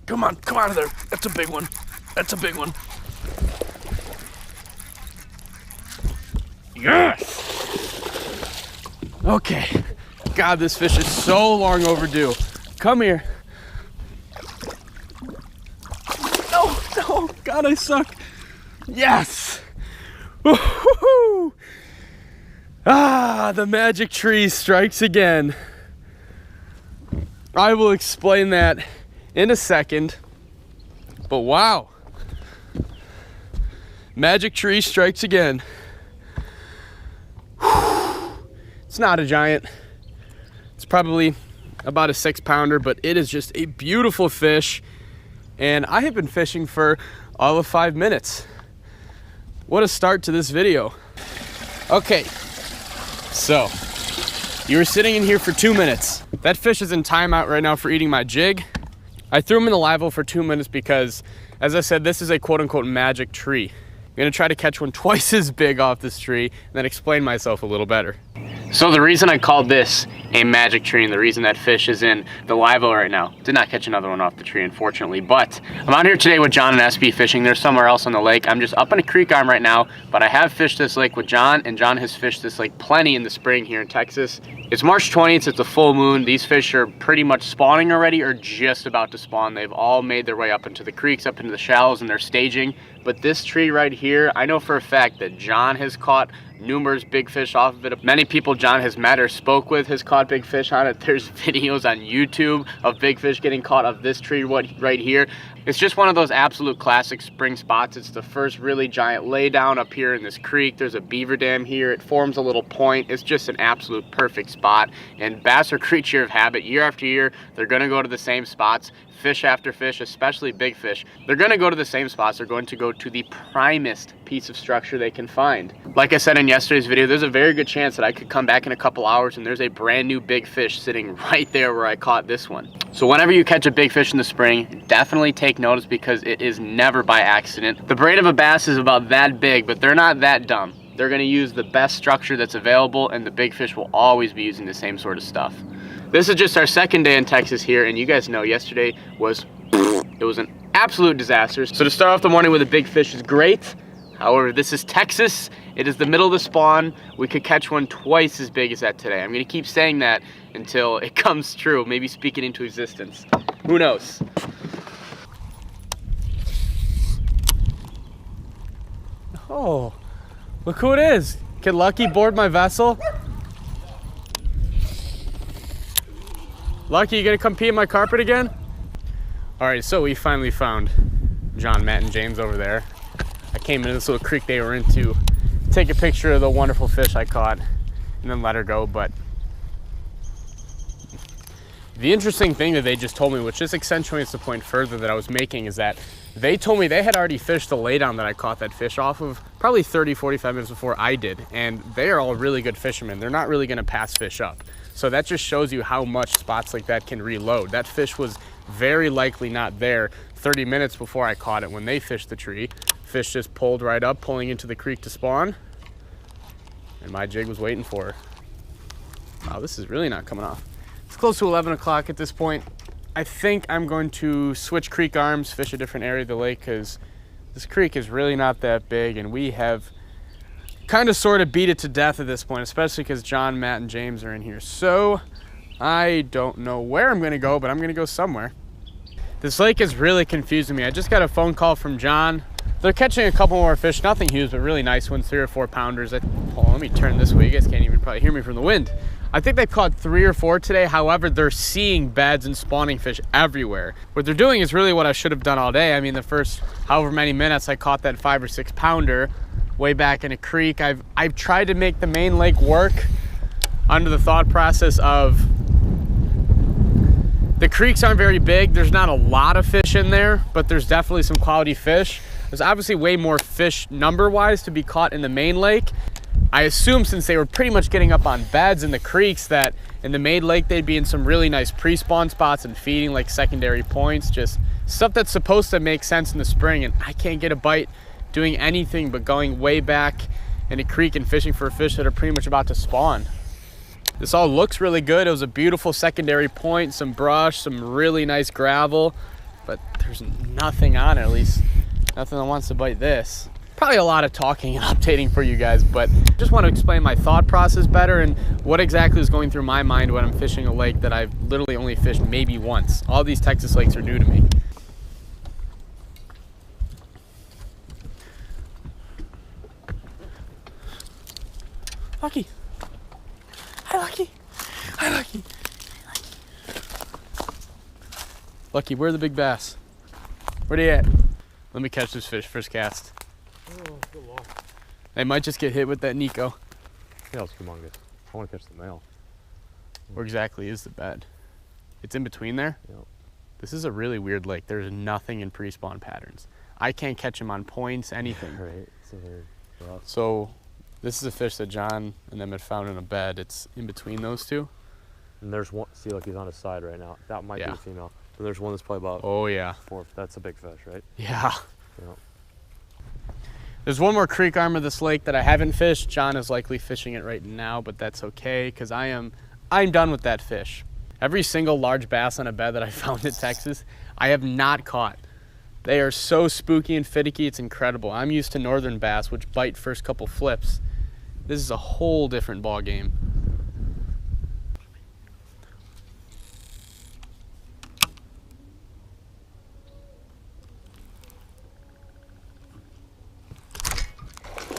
Come on, come out of there. That's a big one. That's a big one. Yes! Okay. God, this fish is so long overdue. Come here. No, no, God, I suck. Yes! Woo-hoo-hoo! Ah, the magic tree strikes again. I will explain that in a second. But wow. Magic tree strikes again. It's not a giant. It's probably about a 6-pounder, but it is just a beautiful fish. And I have been fishing for all of 5 minutes. What a start to this video. Okay, so you were sitting in here for 2 minutes. That fish is in timeout right now for eating my jig. I threw him in the live well for 2 minutes because, as I said, this is a quote-unquote magic tree. I'm gonna try to catch one twice as big off this tree and then explain myself a little better. So the reason I called this a magic tree and the reason that fish is in the live well right now, did not catch another one off the tree unfortunately, but I'm out here today with John and SB fishing. They're somewhere else on the lake. I'm just up in a creek arm right now, but I have fished this lake with John, and John has fished this lake plenty in the spring here in Texas. It's March 20th, it's a full moon. These fish are pretty much spawning already or just about to spawn. They've all made their way up into the creeks, up into the shallows, and they're staging. But this tree right here, I know for a fact that John has caught numerous big fish off of it. Many people John has met or spoke with has caught big fish on it. There's videos on YouTube of big fish getting caught off this tree right here. It's just one of those absolute classic spring spots. It's the first really giant laydown up here in this creek. There's a beaver dam here. It forms a little point. It's just an absolute perfect spot. And bass are a creature of habit. Year after year, they're gonna go to the same spots. Fish after fish, especially big fish, they're gonna go to the same spots. They're going to go to the primest piece of structure they can find. Like I said in yesterday's video, there's a very good chance that I could come back in a couple hours and there's a brand new big fish sitting right there where I caught this one. So whenever you catch a big fish in the spring, definitely take notice because it is never by accident. The braid of a bass is about that big, but they're not that dumb. They're gonna use the best structure that's available, and the big fish will always be using the same sort of stuff. This is just our second day in Texas here, and you guys know yesterday was an absolute disaster. So to start off the morning with a big fish is great. However, this is Texas. It is the middle of the spawn. We could catch one twice as big as that today. I'm gonna keep saying that until it comes true, maybe speak it into existence. Who knows? Oh, look who it is. Can Lucky board my vessel? Lucky, you gonna come pee in my carpet again? All right, so we finally found John, Matt, and James over there. I came into this little creek they were in to take a picture of the wonderful fish I caught and then let her go. But the interesting thing that they just told me, which just accentuates the point further that I was making, is that they told me they had already fished the laydown that I caught that fish off of probably 30, 45 minutes before I did. And they are all really good fishermen. They're not really gonna pass fish up. So that just shows you how much spots like that can reload. That fish was very likely not there 30 minutes before I caught it when they fished the tree. Fish just pulled right up, pulling into the creek to spawn. And my jig was waiting for her. Wow, this is really not coming off. It's close to 11 o'clock at this point. I think I'm going to switch creek arms, fish a different area of the lake, because this creek is really not that big, and we have kind of sort of beat it to death at this point, especially because John, Matt, and James are in here. So I don't know where I'm gonna go, but I'm gonna go somewhere. This lake is really confusing me. I just got a phone call from John. They're catching a couple more fish, nothing huge, but really nice ones, 3 or 4 pounders. Oh, let me turn this way. You guys can't even probably hear me from the wind. I think they caught 3 or 4 today. However, they're seeing beds and spawning fish everywhere. What they're doing is really what I should have done all day. I mean, the first however many minutes I caught that 5 or 6 pounder way back in a creek. I've tried to make the main lake work under the thought process of the creeks aren't very big. There's not a lot of fish in there, but there's definitely some quality fish. There's obviously way more fish number-wise to be caught in the main lake. I assume since they were pretty much getting up on beds in the creeks that in the main lake they'd be in some really nice pre-spawn spots and feeding like secondary points, just stuff that's supposed to make sense in the spring, and I can't get a bite doing anything but going way back in a creek and fishing for fish that are pretty much about to spawn. This all looks really good. It was a beautiful secondary point, some brush, some really nice gravel. but there's nothing on it, at least nothing that wants to bite this. Probably a lot of talking and updating for you guys, but just want to explain my thought process better and what exactly is going through my mind when I'm fishing a lake that I've literally only fished maybe once. All these Texas lakes are new to me. Lucky. Hi, Lucky. Hi, Lucky. Lucky, where's the big bass? Where they at? Let me catch this fish first cast. Oh, good luck. They might just get hit with that Nico. Yeah, it's humongous. I want to catch the male. Where exactly is the bed? It's in between there? Yep. This is a really weird lake. There's nothing in pre-spawn patterns. I can't catch them on points, anything. Right. So they're rough. So this is a fish that John and them had found in a bed. It's in between those two. And there's one. See, like he's on his side right now. That might be a female. But there's one that's probably about. Oh yeah. 4. That's a big fish, right? Yeah. Yep. There's one more creek arm of this lake that I haven't fished. John is likely fishing it right now, but that's okay because I'm done with that fish. Every single large bass on a bed that I found in Texas, I have not caught. They are so spooky and finicky, it's incredible. I'm used to northern bass, which bite first couple flips. This is a whole different ball game.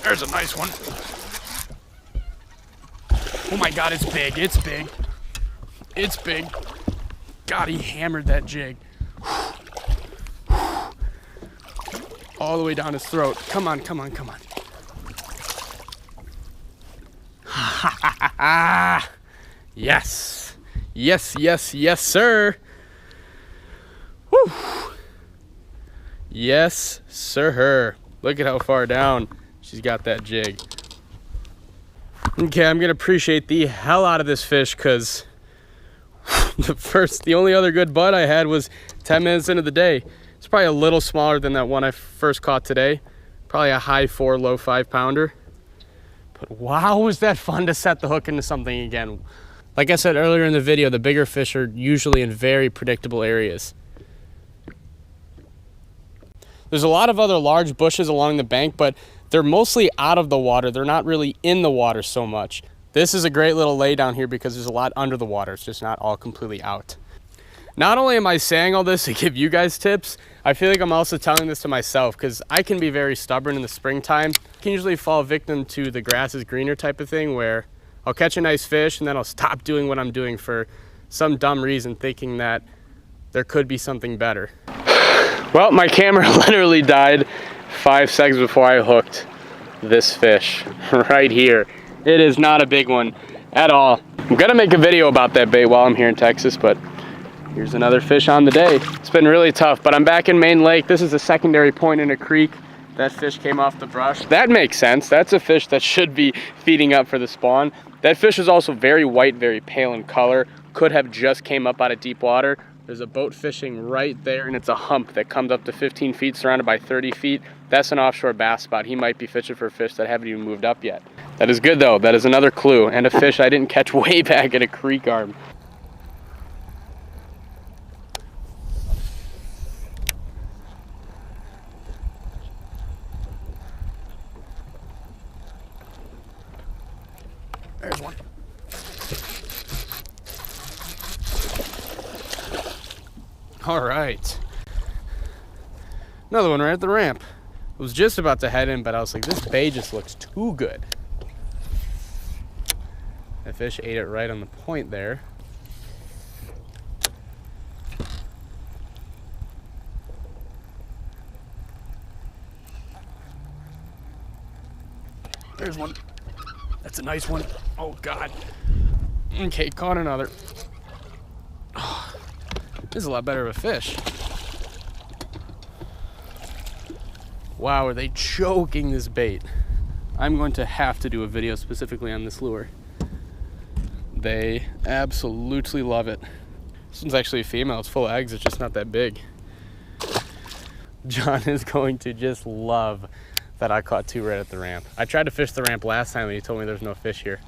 There's a nice one. Oh my God, it's big, it's big. It's big. God, he hammered that jig. All the way down his throat. Come on, come on, come on. Yes. Yes, yes, yes, sir. Woo. Yes, sir. Look at how far down she's got that jig. Okay, I'm gonna appreciate the hell out of this fish because the only other good bud I had was 10 minutes into the day. It's probably a little smaller than that one I first caught today. Probably a high 4, low 5 pounder. But wow, was that fun to set the hook into something again. Like I said earlier in the video, the bigger fish are usually in very predictable areas. There's a lot of other large bushes along the bank, but they're mostly out of the water. They're not really in the water so much. This is a great little lay down here because there's a lot under the water. It's just not all completely out. Not only am I saying all this to give you guys tips, I feel like I'm also telling this to myself because I can be very stubborn in the springtime. I can usually fall victim to the grass is greener type of thing where I'll catch a nice fish and then I'll stop doing what I'm doing for some dumb reason, thinking that there could be something better. Well, my camera literally died 5 seconds before I hooked this fish right here. It is not a big one at all. I'm gonna make a video about that bait while I'm here in Texas, but here's another fish on the day. It's been really tough, but I'm back in Main Lake. This is a secondary point in a creek. That fish came off the brush. That makes sense. That's a fish that should be feeding up for the spawn. That fish is also very white, very pale in color. Could have just came up out of deep water. There's a boat fishing right there, and it's a hump that comes up to 15 feet, surrounded by 30 feet. That's an offshore bass spot. He might be fishing for fish that haven't even moved up yet. That is good, though. That is another clue, and a fish I didn't catch way back at a creek arm. There's one. All right. Another one right at the ramp. I was just about to head in, but I was like, this bait just looks too good. That fish ate it right on the point there. There's one. That's a nice one. Oh, God. Okay, caught another. Oh, this is a lot better of a fish. Wow, are they choking this bait? I'm going to have to do a video specifically on this lure. They absolutely love it. This one's actually a female. It's full of eggs. It's just not that big. John is going to just love that I caught 2 right at the ramp. I tried to fish the ramp last time and he told me there's no fish here.